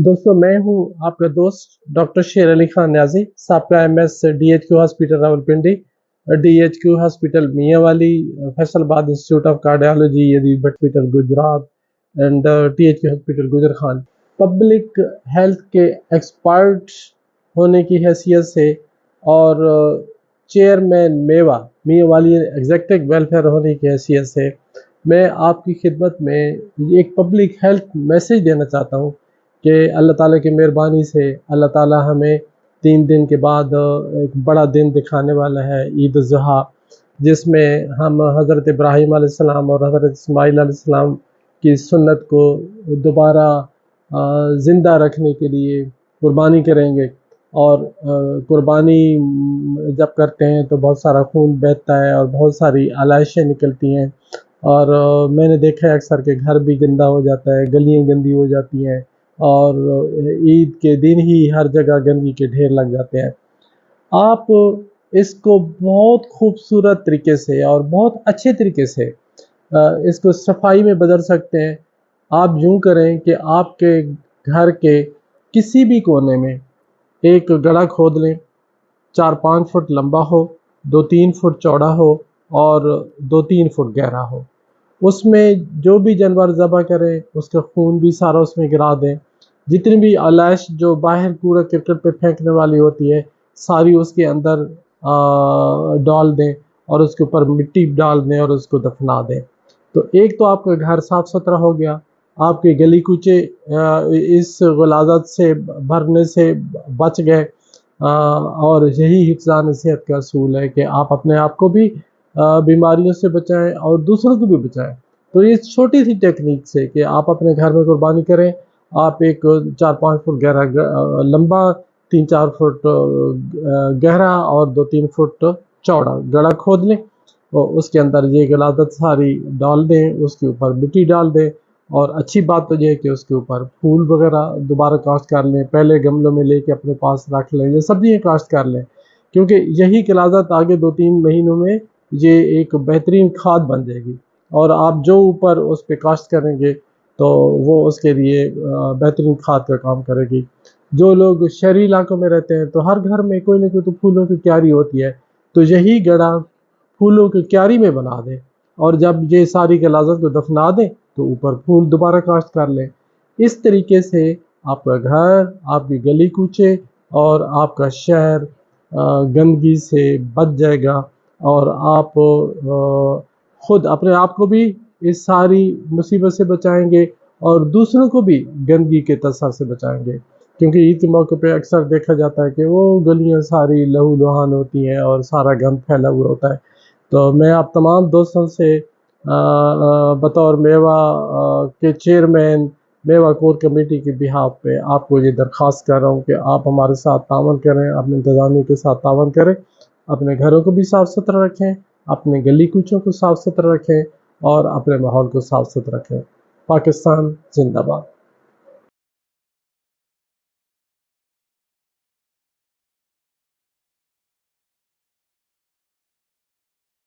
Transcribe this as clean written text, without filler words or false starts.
दोस्तों, मैं हूँ आपका दोस्त डॉक्टर शेर अली खान न्याजी, साबका MS DHQ hospital Rawalpindi, DHQ hospital Mianwali, Faisalabad institute of cardiology यदीद hospital Gujrat and THQ hospital Gujar Khan. Public health के एक्सपर्ट होने की हैसियत से और चेयरमैन मियांवाली एग्जेक्टिव वेलफेयर होने की हैसियत से मैं आपकी खिदमत में एक पब्लिक हेल्थ मैसेज देना चाहता हूँ कि अल्लाह ताला की मेहरबानी से अल्लाह ताला हमें 3 दिन के बाद एक बड़ा दिन दिखाने वाला है, ईद ज़ुहा, जिसमें हम हज़रत इब्राहीम अलैहिस्सलाम और हज़रत इस्माईल अलैहिस्सलाम की सुन्नत को दोबारा ज़िंदा रखने के लिए कुर्बानी करेंगे। और कुर्बानी जब करते हैं तो बहुत सारा खून बहता है और बहुत सारी आलाइशें निकलती हैं, और मैंने देखा है अक्सर के घर भी गंदा हो जाता है, गलियाँ गंदी हो जाती हैं, और ईद के दिन ही हर जगह गंदगी के ढेर लग जाते हैं। आप इसको बहुत खूबसूरत तरीके से और बहुत अच्छे तरीके से इसको सफाई में बदल सकते हैं। आप यूँ करें कि आपके घर के किसी भी कोने में एक गड्ढा खोद लें, 4-5 फुट लंबा हो, 2-3 फुट चौड़ा हो और 2-3 फुट गहरा हो। उसमें जो भी जानवर ज़बह करें उसका खून भी सारा उसमें गिरा दें। जितनी भी आलाइश जो बाहर कूड़ा करकट पे फेंकने वाली होती है सारी उसके अंदर डाल दें और उसके ऊपर मिट्टी डाल दें और उसको दफना दें। तो एक तो आपका घर साफ़ सुथरा हो गया, आपके गली कूचे इस गलाज़त से भरने से बच गए, और यही हिफ़्ज़ान सेहत का असूल है कि आप अपने आप को भी बीमारियों से बचाएं और दूसरों को भी बचाएं। तो ये छोटी सी टेक्निक से कि आप अपने घर में कुर्बानी करें, आप एक 4-5 फुट गहरा लंबा, 3-4 फुट गहरा और 2-3 फुट चौड़ा गड्ढा खोद लें और उसके अंदर ये गलादत सारी डाल दें, उसके ऊपर मिट्टी डाल दें। और अच्छी बात तो ये है कि उसके ऊपर फूल वगैरह दोबारा काश्त कर लें, पहले गमलों में लेके अपने पास रख लें, ये सब्जियाँ काश्त कर लें, क्योंकि यही गलादत आगे 2-3 महीनों में ये एक बेहतरीन खाद बन जाएगी और आप जो ऊपर उस पर काश्त करेंगे तो वो उसके लिए बेहतरीन खाद का काम करेगी। जो लोग शहरी इलाकों में रहते हैं तो हर घर में कोई ना कोई तो फूलों की क्यारी होती है, तो यही गड्ढा फूलों की क्यारी में बना दें और जब ये सारी गलाज़त को दफना दें तो ऊपर फूल दोबारा काश्त कर लें। इस तरीके से आपका घर, आपकी गली कूचे और आपका शहर गंदगी से बच जाएगा और आप ख़ुद अपने आप को भी इस सारी मुसीबत से बचाएंगे और दूसरों को भी गंदगी के तसर से बचाएंगे। क्योंकि ईद के मौके पे अक्सर देखा जाता है कि वो गलियां सारी लहूलुहान होती हैं और सारा गंद फैला हुआ होता है। तो मैं आप तमाम दोस्तों से बतौर मेवा के चेयरमैन मेवा कोर कमेटी के बिहाफ पे आपको ये दरख्वास्त कर रहा हूँ कि आप हमारे साथ तावन करें, अपने इंतज़ामिया के साथ तावन करें, अपने घरों को भी साफ़ सुथरा रखें, अपने गली कूचों को साफ़ सुथरा रखें और अपने माहौल को साफ़ सुथरा रखें। पाकिस्तान जिंदाबाद।